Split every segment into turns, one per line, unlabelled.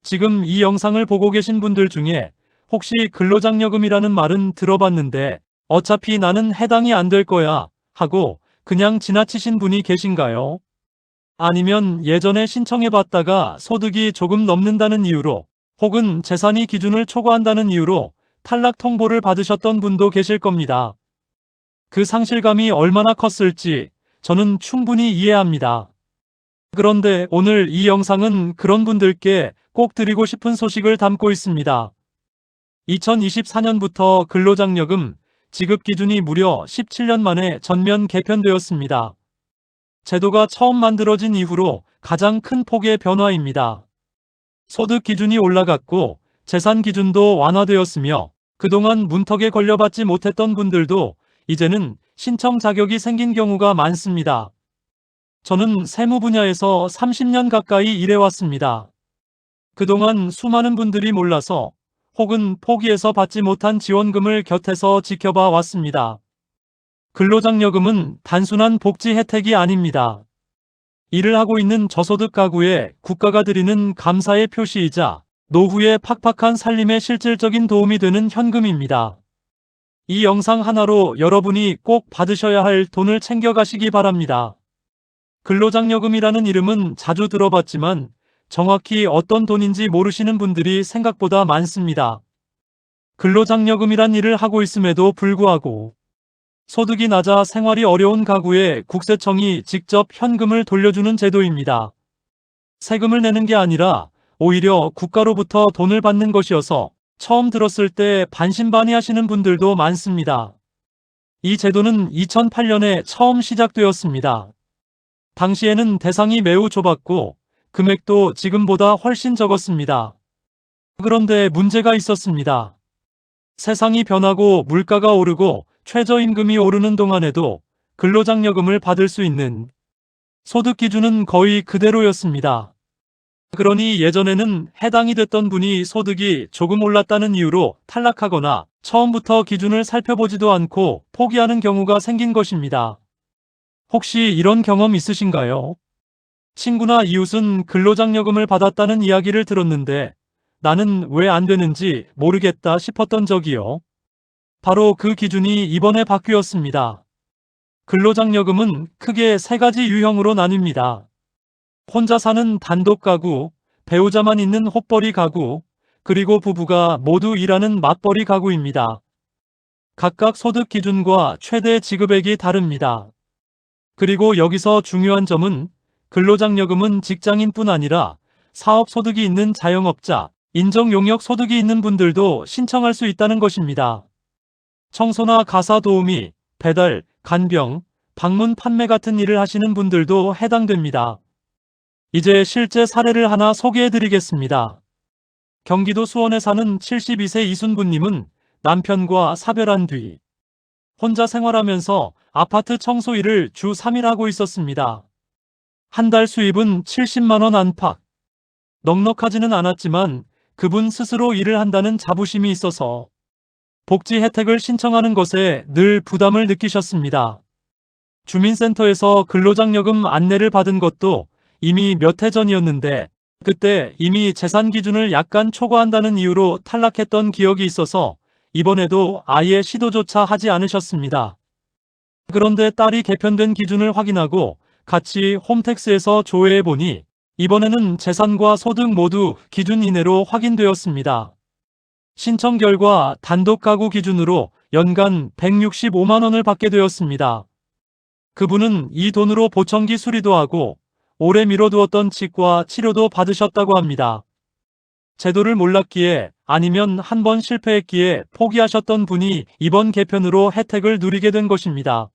지금 이 영상을 보고 계신 분들 중에 혹시 근로장려금이라는 말은 들어봤는데 어차피 나는 해당이 안 될 거야 하고 그냥 지나치신 분이 계신가요? 아니면 예전에 신청해봤다가 소득이 조금 넘는다는 이유로 혹은 재산이 기준을 초과한다는 이유로 탈락 통보를 받으셨던 분도 계실 겁니다. 그 상실감이 얼마나 컸을지 저는 충분히 이해합니다. 그런데 오늘 이 영상은 그런 분들께 꼭 드리고 싶은 소식을 담고 있습니다. 2024년부터 근로장려금 지급 기준이 무려 17년 만에 전면 개편되었습니다. 제도가 처음 만들어진 이후로 가장 큰 폭의 변화입니다. 소득 기준이 올라갔고 재산 기준도 완화되었으며 그동안 문턱에 걸려받지 못했던 분들도 이제는 신청 자격이 생긴 경우가 많습니다. 저는 세무 분야에서 30년 가까이 일해왔습니다. 그동안 수많은 분들이 몰라서 혹은 포기해서 받지 못한 지원금을 곁에서 지켜봐 왔습니다. 근로장려금은 단순한 복지 혜택이 아닙니다. 일을 하고 있는 저소득 가구에 국가가 드리는 감사의 표시이자 노후의 팍팍한 살림에 실질적인 도움이 되는 현금입니다. 이 영상 하나로 여러분이 꼭 받으셔야 할 돈을 챙겨가시기 바랍니다. 근로장려금이라는 이름은 자주 들어봤지만 정확히 어떤 돈인지 모르시는 분들이 생각보다 많습니다. 근로장려금이란 일을 하고 있음에도 불구하고 소득이 낮아 생활이 어려운 가구에 국세청이 직접 현금을 돌려주는 제도입니다. 세금을 내는 게 아니라 오히려 국가로부터 돈을 받는 것이어서 처음 들었을 때 반신반의하시는 분들도 많습니다. 이 제도는 2008년에 처음 시작되었습니다. 당시에는 대상이 매우 좁았고 금액도 지금보다 훨씬 적었습니다. 그런데 문제가 있었습니다. 세상이 변하고 물가가 오르고 최저임금이 오르는 동안에도 근로장려금을 받을 수 있는 소득 기준은 거의 그대로였습니다. 그러니 예전에는 해당이 됐던 분이 소득이 조금 올랐다는 이유로 탈락하거나 처음부터 기준을 살펴보지도 않고 포기하는 경우가 생긴 것입니다. 혹시 이런 경험 있으신가요? 친구나 이웃은 근로장려금을 받았다는 이야기를 들었는데 나는 왜 안 되는지 모르겠다 싶었던 적이요. 바로 그 기준이 이번에 바뀌었습니다. 근로장려금은 크게 세 가지 유형으로 나뉩니다. 혼자 사는 단독 가구, 배우자만 있는 헛벌이 가구, 그리고 부부가 모두 일하는 맞벌이 가구입니다. 각각 소득 기준과 최대 지급액이 다릅니다. 그리고 여기서 중요한 점은 근로장려금은 직장인뿐 아니라 사업 소득이 있는 자영업자, 인정 용역 소득이 있는 분들도 신청할 수 있다는 것입니다. 청소나 가사 도우미, 배달, 간병, 방문 판매 같은 일을 하시는 분들도 해당됩니다. 이제 실제 사례를 하나 소개해 드리겠습니다. 경기도 수원에 사는 72세 이순부님은 남편과 사별한 뒤 혼자 생활하면서 아파트 청소 일을 주 3일 하고 있었습니다. 한 달 수입은 70만 원 안팎. 넉넉하지는 않았지만 그분 스스로 일을 한다는 자부심이 있어서 복지 혜택을 신청하는 것에 늘 부담을 느끼셨습니다. 주민센터에서 근로장려금 안내를 받은 것도 이미 몇 해 전이었는데 그때 이미 재산 기준을 약간 초과한다는 이유로 탈락했던 기억이 있어서 이번에도 아예 시도조차 하지 않으셨습니다. 그런데 딸이 개편된 기준을 확인하고 같이 홈택스에서 조회해보니 이번에는 재산과 소득 모두 기준 이내로 확인되었습니다. 신청 결과 단독 가구 기준으로 연간 165만 원을 받게 되었습니다. 그분은 이 돈으로 보청기 수리도 하고 오래 미뤄두었던 치과 치료도 받으셨다고 합니다. 제도를 몰랐기에 아니면 한 번 실패했기에 포기하셨던 분이 이번 개편으로 혜택을 누리게 된 것입니다.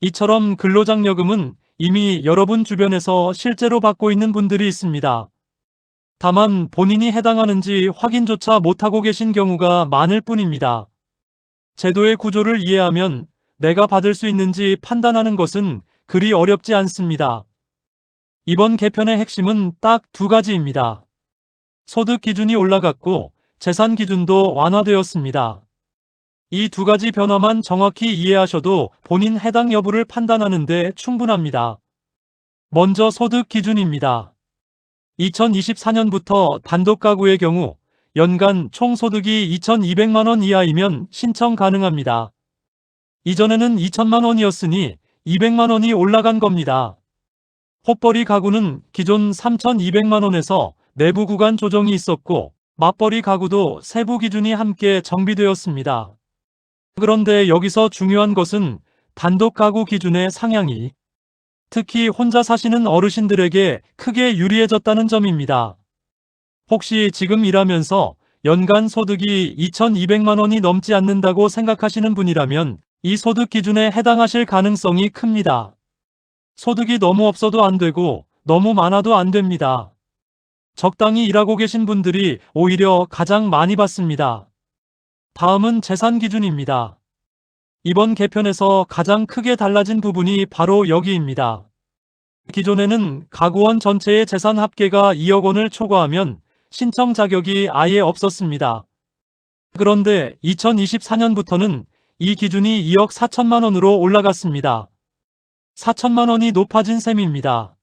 이처럼 근로장려금은 이미 여러분 주변에서 실제로 받고 있는 분들이 있습니다. 다만 본인이 해당하는지 확인조차 못하고 계신 경우가 많을 뿐입니다. 제도의 구조를 이해하면 내가 받을 수 있는지 판단하는 것은 그리 어렵지 않습니다. 이번 개편의 핵심은 딱 두 가지입니다. 소득 기준이 올라갔고 재산 기준도 완화되었습니다. 이 두 가지 변화만 정확히 이해하셔도 본인 해당 여부를 판단하는 데 충분합니다. 먼저 소득 기준입니다. 2024년부터 단독 가구의 경우 연간 총소득이 2,200만 원 이하이면 신청 가능합니다. 이전에는 2천만 원이었으니 200만 원이 올라간 겁니다. 헛벌이 가구는 기존 3,200만 원에서 내부 구간 조정이 있었고 맞벌이 가구도 세부 기준이 함께 정비되었습니다. 그런데 여기서 중요한 것은 단독 가구 기준의 상향이 특히 혼자 사시는 어르신들에게 크게 유리해졌다는 점입니다. 혹시 지금 일하면서 연간 소득이 2,200만 원이 넘지 않는다고 생각하시는 분이라면 이 소득 기준에 해당하실 가능성이 큽니다. 소득이 너무 없어도 안 되고 너무 많아도 안 됩니다. 적당히 일하고 계신 분들이 오히려 가장 많이 받습니다. 다음은 재산 기준입니다. 이번 개편에서 가장 크게 달라진 부분이 바로 여기입니다. 기존에는 가구원 전체의 재산 합계가 2억 원을 초과하면 신청 자격이 아예 없었습니다. 그런데 2024년부터는 이 기준이 2억 4천만 원으로 올라갔습니다. 4천만 원이 높아진 셈입니다.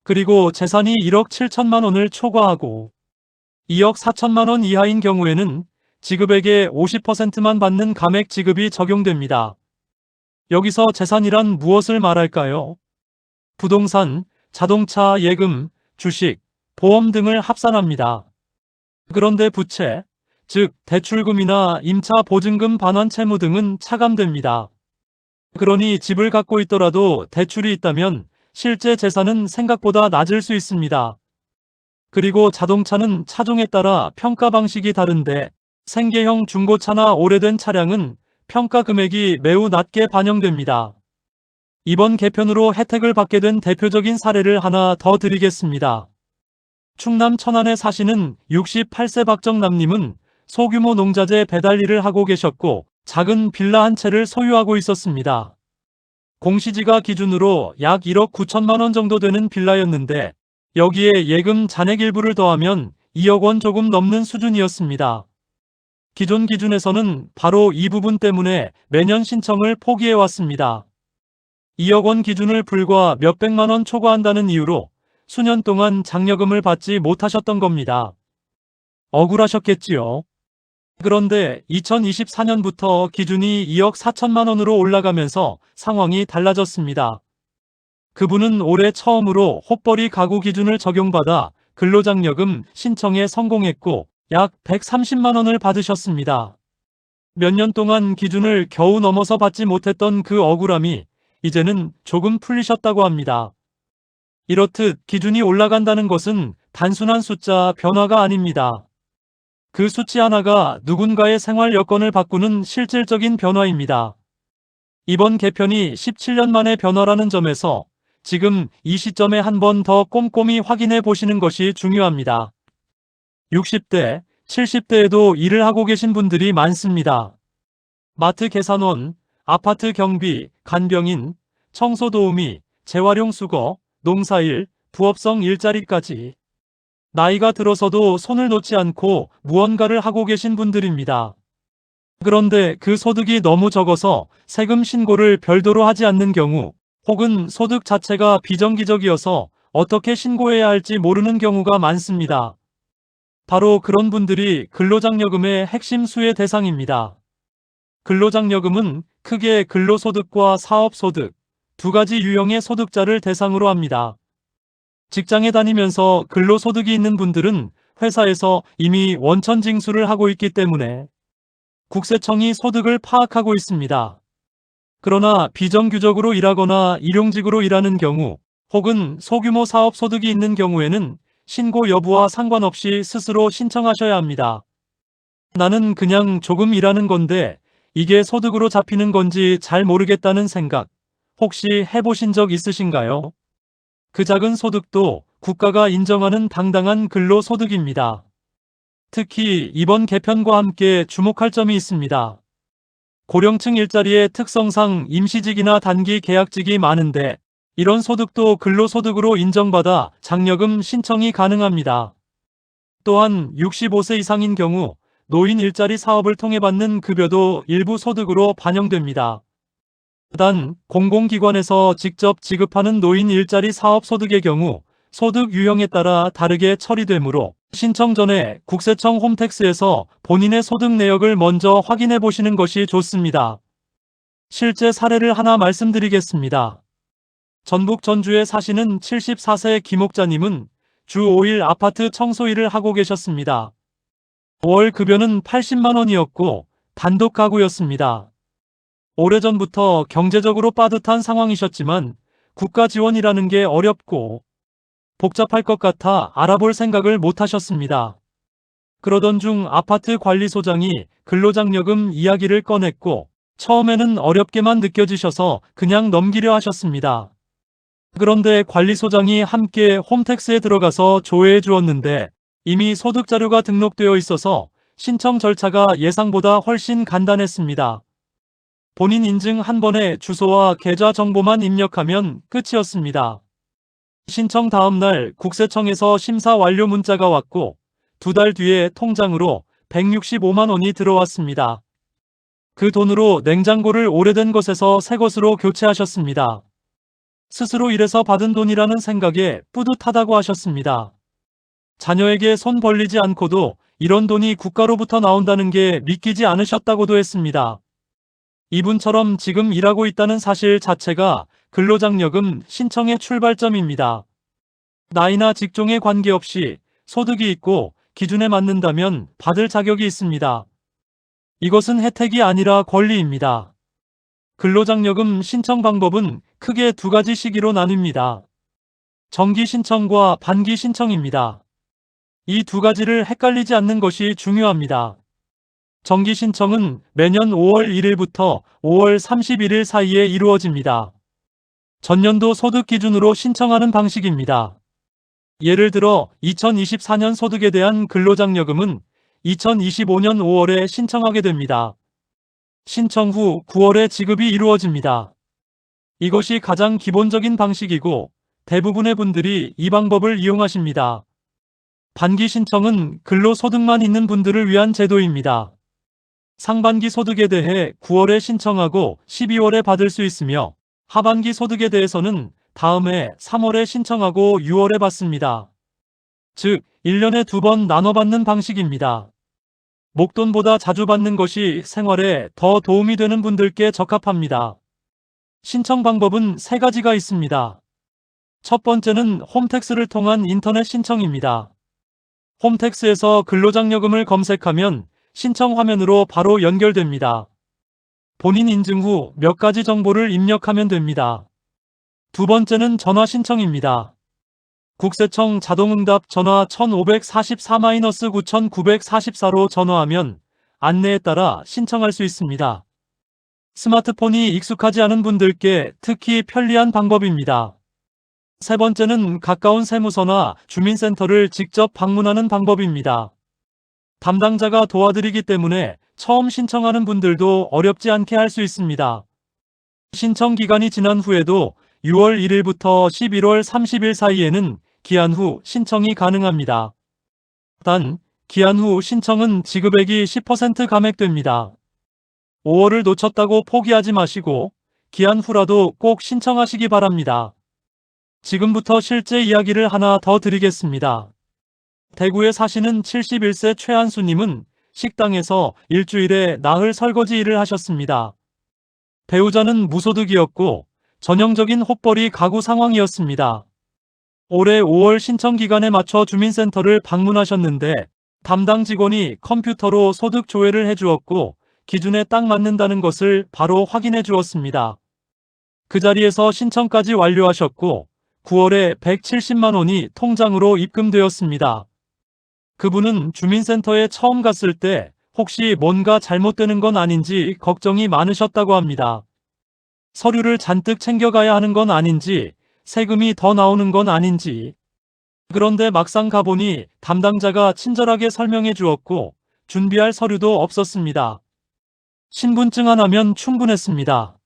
그리고 재산이 1억 7천만 원을 초과하고 2억 4천만 원 이하인 경우에는 지급액의 50%만 받는 감액 지급이 적용됩니다. 여기서 재산이란 무엇을 말할까요? 부동산, 자동차, 예금, 주식, 보험 등을 합산합니다. 그런데 부채, 즉 대출금이나 임차 보증금 반환 채무 등은 차감됩니다. 그러니 집을 갖고 있더라도 대출이 있다면 실제 재산은 생각보다 낮을 수 있습니다. 그리고 자동차는 차종에 따라 평가 방식이 다른데 생계형 중고차나 오래된 차량은 평가 금액이 매우 낮게 반영됩니다. 이번 개편으로 혜택을 받게 된 대표적인 사례를 하나 더 드리겠습니다. 충남 천안에 사시는 68세 박정남님은 소규모 농자재 배달 일을 하고 계셨고 작은 빌라 한 채를 소유하고 있었습니다. 공시지가 기준으로 약 1억 9천만 원 정도 되는 빌라였는데 여기에 예금 잔액 일부를 더하면 2억 원 조금 넘는 수준이었습니다. 기존 기준에서는 바로 이 부분 때문에 매년 신청을 포기해왔습니다. 2억 원 기준을 불과 몇백만 원 초과한다는 이유로 수년 동안 장려금을 받지 못하셨던 겁니다. 억울하셨겠지요. 그런데 2024년부터 기준이 2억 4천만 원으로 올라가면서 상황이 달라졌습니다. 그분은 올해 처음으로 헛벌이 가구 기준을 적용받아 근로장려금 신청에 성공했고 약 130만 원을 받으셨습니다. 몇 년 동안 기준을 겨우 넘어서 받지 못했던 그 억울함이 이제는 조금 풀리셨다고 합니다. 이렇듯 기준이 올라간다는 것은 단순한 숫자 변화가 아닙니다. 그 수치 하나가 누군가의 생활 여건을 바꾸는 실질적인 변화입니다. 이번 개편이 17년 만의 변화라는 점에서 지금 이 시점에 한 번 더 꼼꼼히 확인해 보시는 것이 중요합니다. 60대, 70대에도 일을 하고 계신 분들이 많습니다. 마트 계산원, 아파트 경비, 간병인, 청소 도우미, 재활용 수거, 농사일, 부업성 일자리까지 나이가 들어서도 손을 놓지 않고 무언가를 하고 계신 분들입니다. 그런데 그 소득이 너무 적어서 세금 신고를 별도로 하지 않는 경우 혹은 소득 자체가 비정기적이어서 어떻게 신고해야 할지 모르는 경우가 많습니다. 바로 그런 분들이 근로장려금의 핵심 수혜 대상입니다. 근로장려금은 크게 근로소득과 사업소득, 두 가지 유형의 소득자를 대상으로 합니다. 직장에 다니면서 근로소득이 있는 분들은 회사에서 이미 원천 징수를 하고 있기 때문에 국세청이 소득을 파악하고 있습니다. 그러나 비정규적으로 일하거나 일용직으로 일하는 경우 혹은 소규모 사업 소득이 있는 경우에는 신고 여부와 상관없이 스스로 신청하셔야 합니다. 나는 그냥 조금 일하는 건데 이게 소득으로 잡히는 건지 잘 모르겠다는 생각 혹시 해보신 적 있으신가요? 그 작은 소득도 국가가 인정하는 당당한 근로소득입니다. 특히 이번 개편과 함께 주목할 점이 있습니다. 고령층 일자리의 특성상 임시직이나 단기 계약직이 많은데 이런 소득도 근로소득으로 인정받아 장려금 신청이 가능합니다. 또한 65세 이상인 경우 노인 일자리 사업을 통해 받는 급여도 일부 소득으로 반영됩니다. 단, 공공기관에서 직접 지급하는 노인 일자리 사업 소득의 경우 소득 유형에 따라 다르게 처리되므로 신청 전에 국세청 홈택스에서 본인의 소득 내역을 먼저 확인해 보시는 것이 좋습니다. 실제 사례를 하나 말씀드리겠습니다. 전북 전주에 사시는 74세 김옥자님은 주 5일 아파트 청소 일을 하고 계셨습니다. 월 급여는 80만 원이었고 단독 가구였습니다. 오래전부터 경제적으로 빠듯한 상황이셨지만 국가 지원이라는 게 어렵고 복잡할 것 같아 알아볼 생각을 못 하셨습니다. 그러던 중 아파트 관리소장이 근로장려금 이야기를 꺼냈고 처음에는 어렵게만 느껴지셔서 그냥 넘기려 하셨습니다. 그런데 관리소장이 함께 홈택스에 들어가서 조회해 주었는데 이미 소득자료가 등록되어 있어서 신청 절차가 예상보다 훨씬 간단했습니다. 본인 인증 한 번에 주소와 계좌 정보만 입력하면 끝이었습니다. 신청 다음 날 국세청에서 심사 완료 문자가 왔고 2달 뒤에 통장으로 165만 원이 들어왔습니다. 그 돈으로 냉장고를 오래된 것에서 새 것으로 교체하셨습니다. 스스로 일해서 받은 돈이라는 생각에 뿌듯하다고 하셨습니다. 자녀에게 손 벌리지 않고도 이런 돈이 국가로부터 나온다는 게 믿기지 않으셨다고도 했습니다. 이분처럼 지금 일하고 있다는 사실 자체가 근로장려금 신청의 출발점입니다. 나이나 직종에 관계없이 소득이 있고 기준에 맞는다면 받을 자격이 있습니다. 이것은 혜택이 아니라 권리입니다. 근로장려금 신청 방법은 크게 2가지 시기로 나뉩니다. 정기 신청과 반기 신청입니다. 이 2가지를 헷갈리지 않는 것이 중요합니다. 정기 신청은 매년 5월 1일부터 5월 31일 사이에 이루어집니다. 전년도 소득 기준으로 신청하는 방식입니다. 예를 들어 2024년 소득에 대한 근로장려금은 2025년 5월에 신청하게 됩니다. 신청 후 9월에 지급이 이루어집니다. 이것이 가장 기본적인 방식이고 대부분의 분들이 이 방법을 이용하십니다. 반기 신청은 근로소득만 있는 분들을 위한 제도입니다. 상반기 소득에 대해 9월에 신청하고 12월에 받을 수 있으며 하반기 소득에 대해서는 다음 해 3월에 신청하고 6월에 받습니다. 즉 1년에 2번 나눠 받는 방식입니다. 목돈보다 자주 받는 것이 생활에 더 도움이 되는 분들께 적합합니다. 신청 방법은 3가지가 있습니다. 첫 번째는 홈택스를 통한 인터넷 신청입니다. 홈택스에서 근로장려금을 검색하면 신청 화면으로 바로 연결됩니다. 본인 인증 후 몇 가지 정보를 입력하면 됩니다. 2번째는 전화 신청입니다. 국세청 자동응답 전화 1544-9944로 전화하면 안내에 따라 신청할 수 있습니다. 스마트폰이 익숙하지 않은 분들께 특히 편리한 방법입니다. 3번째는 가까운 세무서나 주민센터를 직접 방문하는 방법입니다. 담당자가 도와드리기 때문에 처음 신청하는 분들도 어렵지 않게 할 수 있습니다. 신청 기간이 지난 후에도 6월 1일부터 11월 30일 사이에는 기한 후 신청이 가능합니다. 단, 기한 후 신청은 지급액이 10% 감액됩니다. 5월을 놓쳤다고 포기하지 마시고 기한 후라도 꼭 신청하시기 바랍니다. 지금부터 실제 이야기를 하나 더 드리겠습니다. 대구에 사시는 71세 최한수님은 식당에서 일주일에 나흘 설거지 일을 하셨습니다. 배우자는 무소득이었고 전형적인 헛벌이 가구 상황이었습니다. 올해 5월 신청 기간에 맞춰 주민센터를 방문하셨는데 담당 직원이 컴퓨터로 소득 조회를 해주었고 기준에 딱 맞는다는 것을 바로 확인해 주었습니다. 그 자리에서 신청까지 완료하셨고 9월에 170만 원이 통장으로 입금되었습니다. 그분은 주민센터에 처음 갔을 때 혹시 뭔가 잘못되는 건 아닌지 걱정이 많으셨다고 합니다. 서류를 잔뜩 챙겨가야 하는 건 아닌지, 세금이 더 나오는 건 아닌지. 그런데 막상 가보니 담당자가 친절하게 설명해 주었고 준비할 서류도 없었습니다. 신분증 하나면 충분했습니다.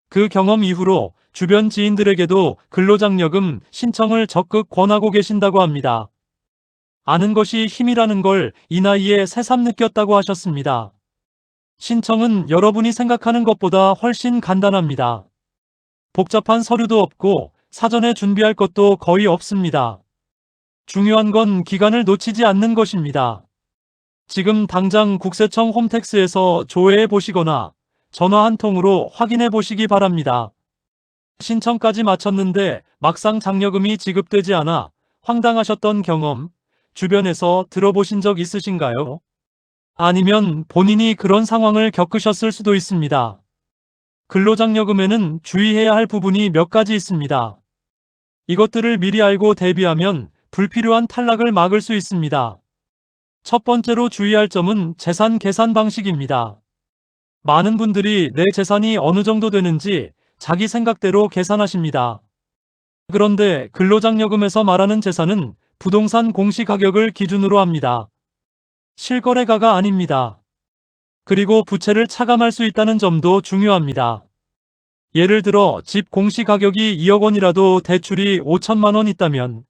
그 경험 이후로 주변 지인들에게도 근로장려금 신청을 적극 권하고 계신다고 합니다. 아는 것이 힘이라는 걸 이 나이에 새삼 느꼈다고 하셨습니다. 신청은 여러분이 생각하는 것보다 훨씬 간단합니다. 복잡한 서류도 없고 사전에 준비할 것도 거의 없습니다. 중요한 건 기간을 놓치지 않는 것입니다. 지금 당장 국세청 홈택스에서 조회해 보시거나 전화 한 통으로 확인해 보시기 바랍니다. 신청까지 마쳤는데 막상 장려금이 지급되지 않아 황당하셨던 경험 주변에서 들어보신 적 있으신가요? 아니면 본인이 그런 상황을 겪으셨을 수도 있습니다. 근로장려금에는 주의해야 할 부분이 몇 가지 있습니다. 이것들을 미리 알고 대비하면 불필요한 탈락을 막을 수 있습니다. 첫 번째로 주의할 점은 재산 계산 방식입니다. 많은 분들이 내 재산이 어느 정도 되는지 자기 생각대로 계산하십니다. 그런데 근로장려금에서 말하는 재산은 부동산 공시가격을 기준으로 합니다. 실거래가가 아닙니다. 그리고 부채를 차감할 수 있다는 점도 중요합니다. 예를 들어 집 공시가격이 2억 원이라도 대출이 5천만 원 있다면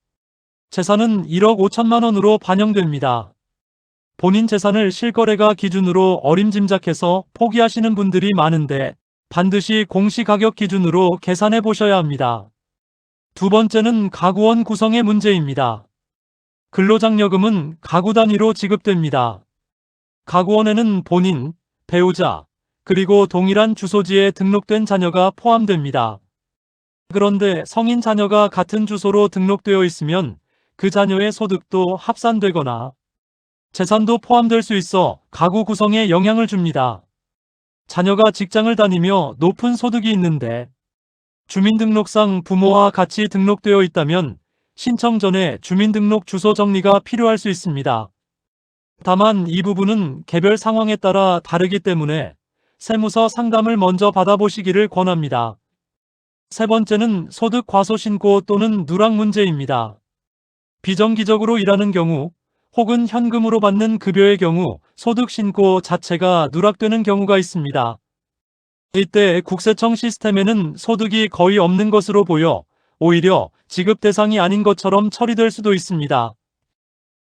재산은 1억 5천만 원으로 반영됩니다. 본인 재산을 실거래가 기준으로 어림짐작해서 포기하시는 분들이 많은데 반드시 공시가격 기준으로 계산해 보셔야 합니다. 두 번째는 가구원 구성의 문제입니다. 근로장려금은 가구 단위로 지급됩니다. 가구원에는 본인, 배우자, 그리고 동일한 주소지에 등록된 자녀가 포함됩니다. 그런데 성인 자녀가 같은 주소로 등록되어 있으면 그 자녀의 소득도 합산되거나 재산도 포함될 수 있어 가구 구성에 영향을 줍니다. 자녀가 직장을 다니며 높은 소득이 있는데 주민등록상 부모와 같이 등록되어 있다면 신청 전에 주민등록 주소 정리가 필요할 수 있습니다. 다만 이 부분은 개별 상황에 따라 다르기 때문에 세무서 상담을 먼저 받아보시기를 권합니다. 세 번째는 소득 과소신고 또는 누락 문제입니다. 비정기적으로 일하는 경우 혹은 현금으로 받는 급여의 경우 소득 신고 자체가 누락되는 경우가 있습니다. 이때 국세청 시스템에는 소득이 거의 없는 것으로 보여 오히려 지급 대상이 아닌 것처럼 처리될 수도 있습니다.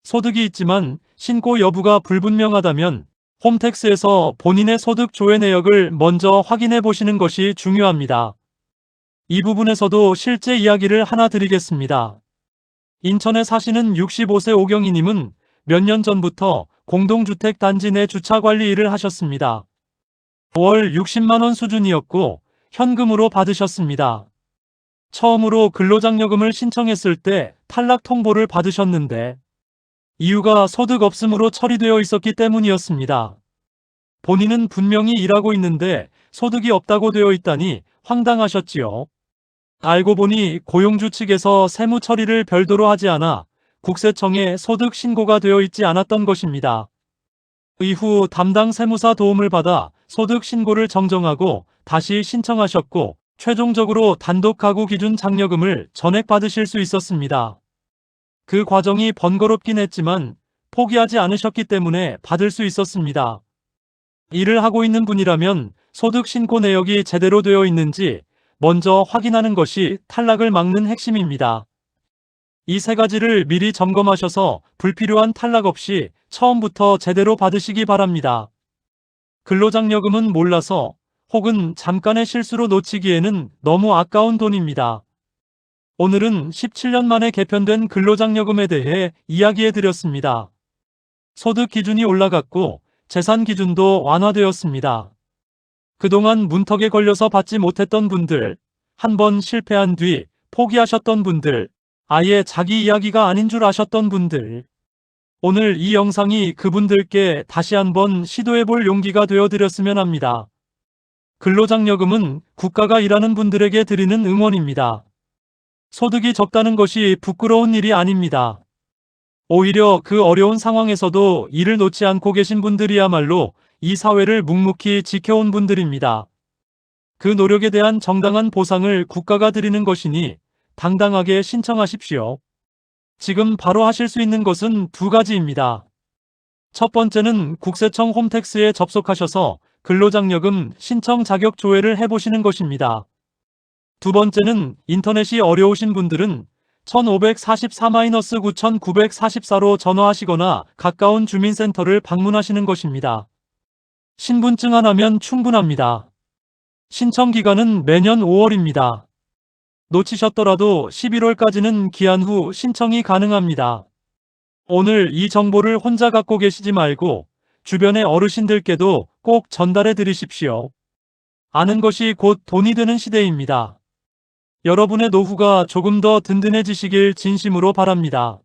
소득이 있지만 신고 여부가 불분명하다면 홈택스에서 본인의 소득 조회 내역을 먼저 확인해 보시는 것이 중요합니다. 이 부분에서도 실제 이야기를 하나 드리겠습니다. 인천에 사시는 65세 오경희님은 몇 년 전부터 공동주택 단지 내 주차관리 일을 하셨습니다. 월 60만 원 수준이었고 현금으로 받으셨습니다. 처음으로 근로장려금을 신청했을 때 탈락 통보를 받으셨는데 이유가 소득 없음으로 처리되어 있었기 때문이었습니다. 본인은 분명히 일하고 있는데 소득이 없다고 되어 있다니 황당하셨지요. 알고 보니 고용주 측에서 세무 처리를 별도로 하지 않아 국세청에 소득 신고가 되어 있지 않았던 것입니다. 이후 담당 세무사 도움을 받아 소득 신고를 정정하고 다시 신청하셨고 최종적으로 단독 가구 기준 장려금을 전액 받으실 수 있었습니다. 그 과정이 번거롭긴 했지만 포기하지 않으셨기 때문에 받을 수 있었습니다. 일을 하고 있는 분이라면 소득 신고 내역이 제대로 되어 있는지 먼저 확인하는 것이 탈락을 막는 핵심입니다. 이 세 가지를 미리 점검하셔서 불필요한 탈락 없이 처음부터 제대로 받으시기 바랍니다. 근로장려금은 몰라서 혹은 잠깐의 실수로 놓치기에는 너무 아까운 돈입니다. 오늘은 17년 만에 개편된 근로장려금에 대해 이야기해 드렸습니다. 소득 기준이 올라갔고 재산 기준도 완화되었습니다. 그동안 문턱에 걸려서 받지 못했던 분들, 한번 실패한 뒤 포기하셨던 분들, 아예 자기 이야기가 아닌 줄 아셨던 분들, 오늘 이 영상이 그분들께 다시 한번 시도해볼 용기가 되어드렸으면 합니다. 근로장려금은 국가가 일하는 분들에게 드리는 응원입니다. 소득이 적다는 것이 부끄러운 일이 아닙니다. 오히려 그 어려운 상황에서도 일을 놓지 않고 계신 분들이야말로 이 사회를 묵묵히 지켜온 분들입니다. 그 노력에 대한 정당한 보상을 국가가 드리는 것이니 당당하게 신청하십시오. 지금 바로 하실 수 있는 것은 두 가지입니다. 첫 번째는 국세청 홈택스에 접속하셔서 근로장려금 신청 자격 조회를 해보시는 것입니다. 두 번째는 인터넷이 어려우신 분들은 1544-9944로 전화하시거나 가까운 주민센터를 방문하시는 것입니다. 신분증 하나면 충분합니다. 신청 기간은 매년 5월입니다. 놓치셨더라도 11월까지는 기한 후 신청이 가능합니다. 오늘 이 정보를 혼자 갖고 계시지 말고 주변의 어르신들께도 꼭 전달해 드리십시오. 아는 것이 곧 돈이 되는 시대입니다. 여러분의 노후가 조금 더 든든해지시길 진심으로 바랍니다.